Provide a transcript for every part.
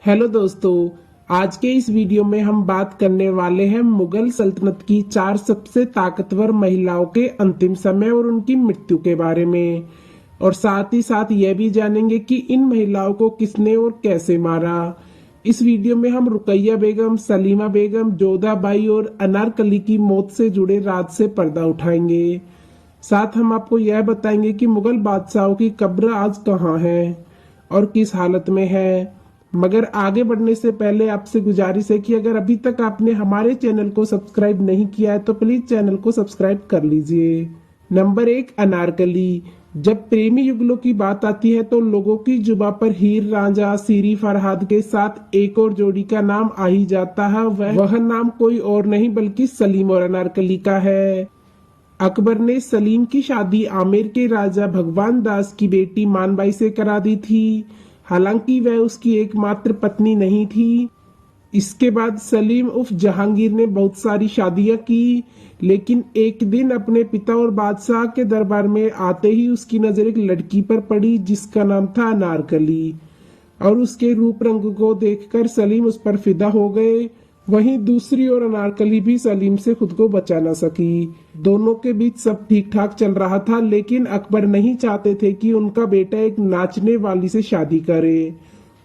Hello दोस्तों, आज के इस वीडियो में हम बात करने वाले हैं मुगल सल्तनत की 4 सबसे ताकतवर महिलाओं के अंतिम समय और उनकी मृत्यु के बारे में। और साथ ही साथ यह भी जानेंगे कि इन महिलाओं को किसने और कैसे मारा। इस वीडियो में हम रुकैया बेगम, सलीमा बेगम, जोधाबाई और अनारकली की मौत से जुड़े राज से पर्दा उठाएंगे। साथ हम आपको यह बताएंगे कि मुगल बादशाहों की कब्र आज कहाँ है और किस हालत में है। मगर आगे बढ़ने से पहले आपसे गुजारिश है कि अगर अभी तक आपने हमारे चैनल को सब्सक्राइब नहीं किया है तो प्लीज चैनल को सब्सक्राइब कर लीजिए। नंबर 1, अनारकली। जब प्रेमी युगलों की बात आती है तो लोगों की जुबा पर हीर रांझा, सीरी फरहाद के साथ एक और जोड़ी का नाम आ ही जाता है। वह नाम कोई और नहीं बल्कि सलीम और अनारकली का है। अकबर ने सलीम की शादी आमेर के राजा भगवान दास की बेटी मानबाई से करा दी थी। हालांकि वह उसकी एकमात्र पत्नी नहीं थी। इसके बाद सलीम उर्फ जहांगीर ने बहुत सारी शादियां की, लेकिन एक दिन अपने पिता और बादशाह के दरबार में आते ही उसकी नजर एक लड़की पर पड़ी जिसका नाम था अनारकली। और उसके रूप रंग को देखकर सलीम उस पर फिदा हो गए। वहीं दूसरी ओर अनारकली भी सलीम से खुद को बचा न सकी। दोनों के बीच सब ठीक ठाक चल रहा था, लेकिन अकबर नहीं चाहते थे कि उनका बेटा एक नाचने वाली से शादी करे।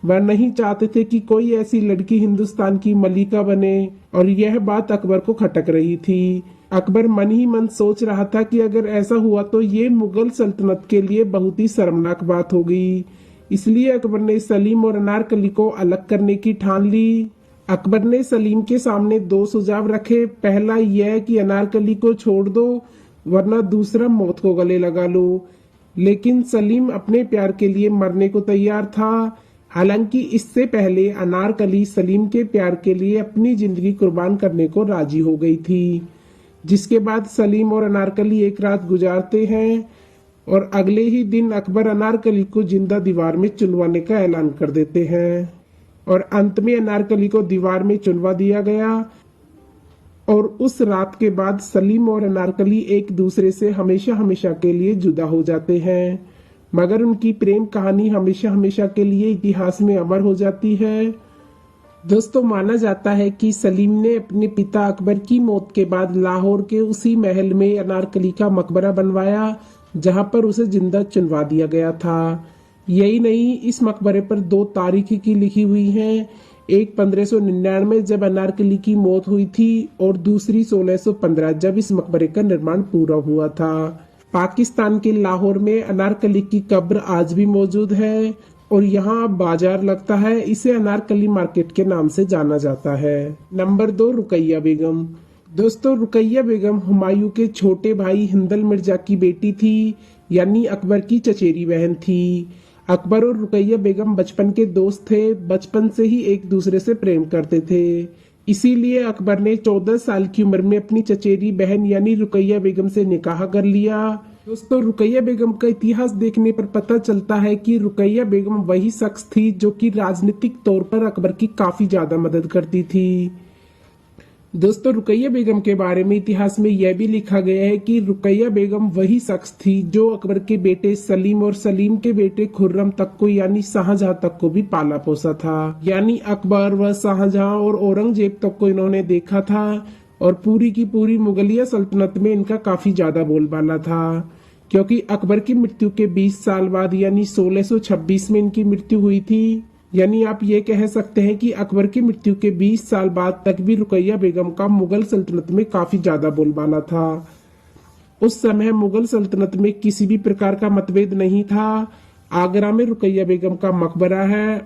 वह नहीं चाहते थे कि कोई ऐसी लड़की हिंदुस्तान की मलिका बने, और यह बात अकबर को खटक रही थी। अकबर मन ही मन सोच रहा था कि अगर ऐसा हुआ तो ये मुगल सल्तनत के लिए बहुत ही शर्मनाक बात होगी। इसलिए अकबर ने सलीम और अनारकली को अलग करने की ठान ली। अकबर ने सलीम के सामने 2 सुझाव रखे। पहला यह कि अनारकली को छोड़ दो, वरना दूसरा मौत को गले लगा लो। लेकिन सलीम अपने प्यार के लिए मरने को तैयार था। हालांकि इससे पहले अनारकली सलीम के प्यार के लिए अपनी जिंदगी कुर्बान करने को राजी हो गई थी। जिसके बाद सलीम और अनारकली एक रात गुजारते हैं और अगले ही दिन अकबर अनारकली को जिंदा दीवार में चुनवाने का ऐलान कर देते हैं। और अंत में अनारकली को दीवार में चुनवा दिया गया। और उस रात के बाद सलीम और अनारकली एक दूसरे से हमेशा हमेशा के लिए जुदा हो जाते हैं। मगर उनकी प्रेम कहानी हमेशा हमेशा के लिए इतिहास में अमर हो जाती है। दोस्तों, माना जाता है कि सलीम ने अपने पिता अकबर की मौत के बाद लाहौर के उसी महल में अनारकली का मकबरा बनवाया जहां पर उसे जिंदा चुनवा दिया गया था। यही नहीं, इस मकबरे पर 2 तारीख की लिखी हुई हैं। एक 1599 जब अनारकली की मौत हुई थी और दूसरी 1615 जब इस मकबरे का निर्माण पूरा हुआ था। पाकिस्तान के लाहौर में अनारकली की कब्र आज भी मौजूद है और यहाँ बाजार लगता है। इसे अनारकली मार्केट के नाम से जाना जाता है। नंबर 2, रुकैया बेगम। दोस्तों, रुकैया बेगम हुमायूं के छोटे भाई हिंदल मिर्जा की बेटी थी, यानी अकबर की चचेरी बहन थी। अकबर और रुकैया बेगम बचपन के दोस्त थे। बचपन से ही एक दूसरे से प्रेम करते थे। इसीलिए अकबर ने 14 साल की उम्र में अपनी चचेरी बहन यानी रुकैया बेगम से निकाह कर लिया। दोस्तों, रुकैया बेगम का इतिहास देखने पर पता चलता है कि रुकैया बेगम वही शख्स थी जो कि राजनीतिक तौर पर अकबर की काफी ज्यादा मदद करती थी। दोस्तों, रुकैया बेगम के बारे में इतिहास में यह भी लिखा गया है कि रुकैया बेगम वही शख्स थी जो अकबर के बेटे सलीम और सलीम के बेटे खुर्रम तक को यानी शाहजहां तक को भी पाला पोसा था। यानी अकबर व शाहजहां और औरंगजेब तक को इन्होंने देखा था और पूरी की पूरी मुगलिया सल्तनत में इनका काफी ज्यादा बोलबाला था। क्योंकि अकबर की मृत्यु के 20 साल बाद यानी 1626 में इनकी मृत्यु हुई थी। यानी आप ये कह सकते हैं कि अकबर की मृत्यु के 20 साल बाद तक भी रुकैया बेगम का मुगल सल्तनत में काफी ज्यादा बोलबाला था। उस समय मुगल सल्तनत में किसी भी प्रकार का मतभेद नहीं था। आगरा में रुकैया बेगम का मकबरा है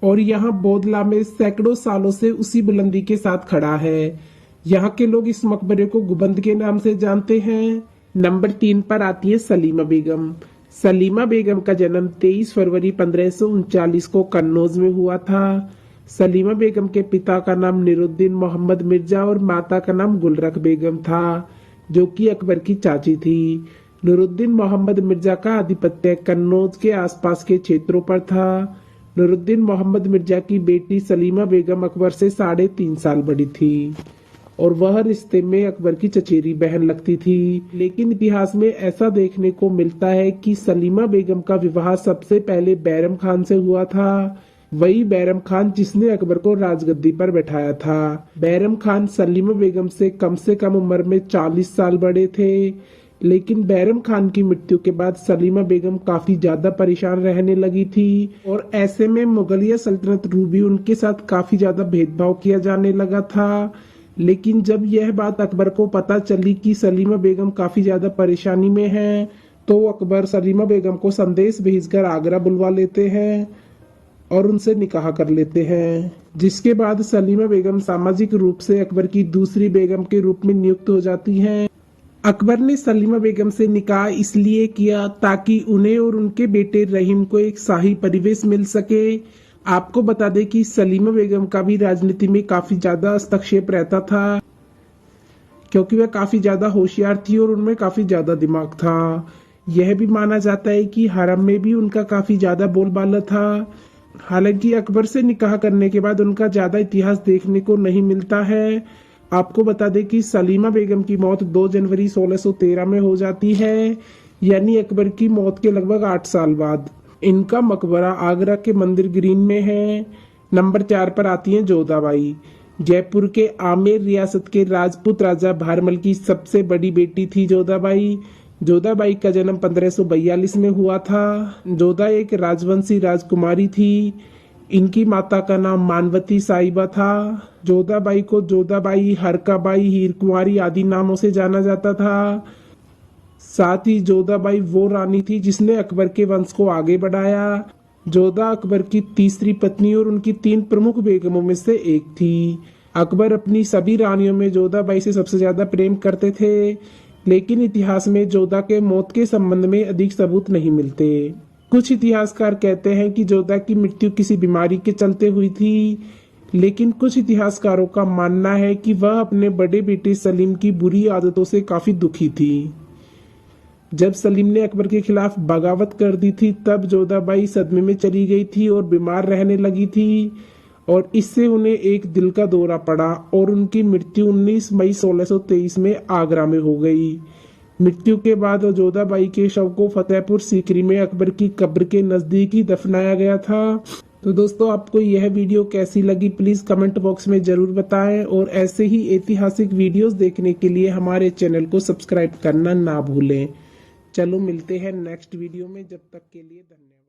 और यहाँ बोधला में सैकड़ों सालों से उसी बुलंदी के साथ खड़ा है। यहाँ के लोग इस मकबरे को गुबंद के नाम से जानते हैं। नंबर 3 पर आती है सलीमा बेगम। सलीमा बेगम का जन्म 23 फरवरी 1539 को कन्नौज में हुआ था। सलीमा बेगम के पिता का नाम निरुद्दीन मोहम्मद मिर्जा और माता का नाम गुलरख बेगम था, जो कि अकबर की चाची थी। निरुद्दीन मोहम्मद मिर्जा का आधिपत्य कन्नौज के आसपास के क्षेत्रों पर था। निरुद्दीन मोहम्मद मिर्जा की बेटी सलीमा बेगम अकबर से 3.5 साल बड़ी थी और वह रिश्ते में अकबर की चचेरी बहन लगती थी। लेकिन इतिहास में ऐसा देखने को मिलता है कि सलीमा बेगम का विवाह सबसे पहले बैरम खान से हुआ था। वही बैरम खान जिसने अकबर को राजगद्दी पर बैठाया था। बैरम खान सलीमा बेगम से कम उम्र में 40 साल बड़े थे, लेकिन बैरम खान की मृत्यु के बाद सलीमा बेगम काफी ज्यादा परेशान रहने लगी थी और ऐसे में मुगलिया सल्तनत रू भी उनके साथ काफी ज्यादा भेदभाव किया जाने लगा था। लेकिन जब यह बात अकबर को पता चली कि सलीमा बेगम काफी ज्यादा परेशानी में हैं, तो अकबर सलीमा बेगम को संदेश भेजकर आगरा बुलवा लेते हैं और उनसे निकाह कर लेते हैं, जिसके बाद सलीमा बेगम सामाजिक रूप से अकबर की दूसरी बेगम के रूप में नियुक्त हो जाती हैं। अकबर ने सलीमा बेगम से निकाह इसलिए किया ताकि उन्हें और उनके बेटे रहीम को एक शाही परिवेश मिल सके। आपको बता दें कि सलीमा बेगम का भी राजनीति में काफी ज्यादा हस्तक्षेप रहता था, क्योंकि वह काफी ज्यादा होशियार थी और उनमें काफी ज्यादा दिमाग था। यह भी माना जाता है कि हरम में भी उनका काफी ज्यादा बोलबाला था। हालांकि अकबर से निकाह करने के बाद उनका ज्यादा इतिहास देखने को नहीं मिलता है। आपको बता दें कि सलीमा बेगम की मौत 2 जनवरी 1613 में हो जाती है, यानी अकबर की मौत के लगभग 8 साल बाद। इनका मकबरा आगरा के मंदिर ग्रीन में है। नंबर 4 पर आती हैं जोधाबाई। जयपुर के आमेर रियासत के राजपूत राजा भारमल की सबसे बड़ी बेटी थी जोधाबाई। जोधाबाई का जन्म 1542 में हुआ था। जोधा एक राजवंशी राजकुमारी थी। इनकी माता का नाम मानवती साहिबा था। जोधाबाई को जोधाबाई, हरकाबाई, हीर कुंवारी आदि नामों से जाना जाता था। साथ ही जोधाबाई वो रानी थी जिसने अकबर के वंश को आगे बढ़ाया। जोधा अकबर की तीसरी पत्नी और उनकी 3 प्रमुख बेगमों में से एक थी। अकबर अपनी सभी रानियों में जोधाबाई से सबसे ज्यादा प्रेम करते थे, लेकिन इतिहास में जोधा के मौत के संबंध में अधिक सबूत नहीं मिलते। कुछ इतिहासकार कहते हैं कि जोधा की मृत्यु किसी बीमारी के चलते हुई थी, लेकिन कुछ इतिहासकारों का मानना है कि वह अपने बड़े बेटे सलीम की बुरी आदतों से काफी दुखी थी। जब सलीम ने अकबर के खिलाफ बगावत कर दी थी, तब जोधाबाई सदमे में चली गई थी और बीमार रहने लगी थी, और इससे उन्हें एक दिल का दौरा पड़ा और उनकी मृत्यु 19 मई 1623 में आगरा में हो गई। मृत्यु के बाद जोधाबाई के शव को फतेहपुर सीकरी में अकबर की कब्र के नजदीक ही दफनाया गया था। तो दोस्तों, आपको यह वीडियो कैसी लगी प्लीज कमेंट बॉक्स में जरूर बताएं, और ऐसे ही ऐतिहासिक वीडियोस देखने के लिए हमारे चैनल को सब्सक्राइब करना ना भूलें। चलो मिलते हैं नेक्स्ट वीडियो में, जब तक के लिए धन्यवाद।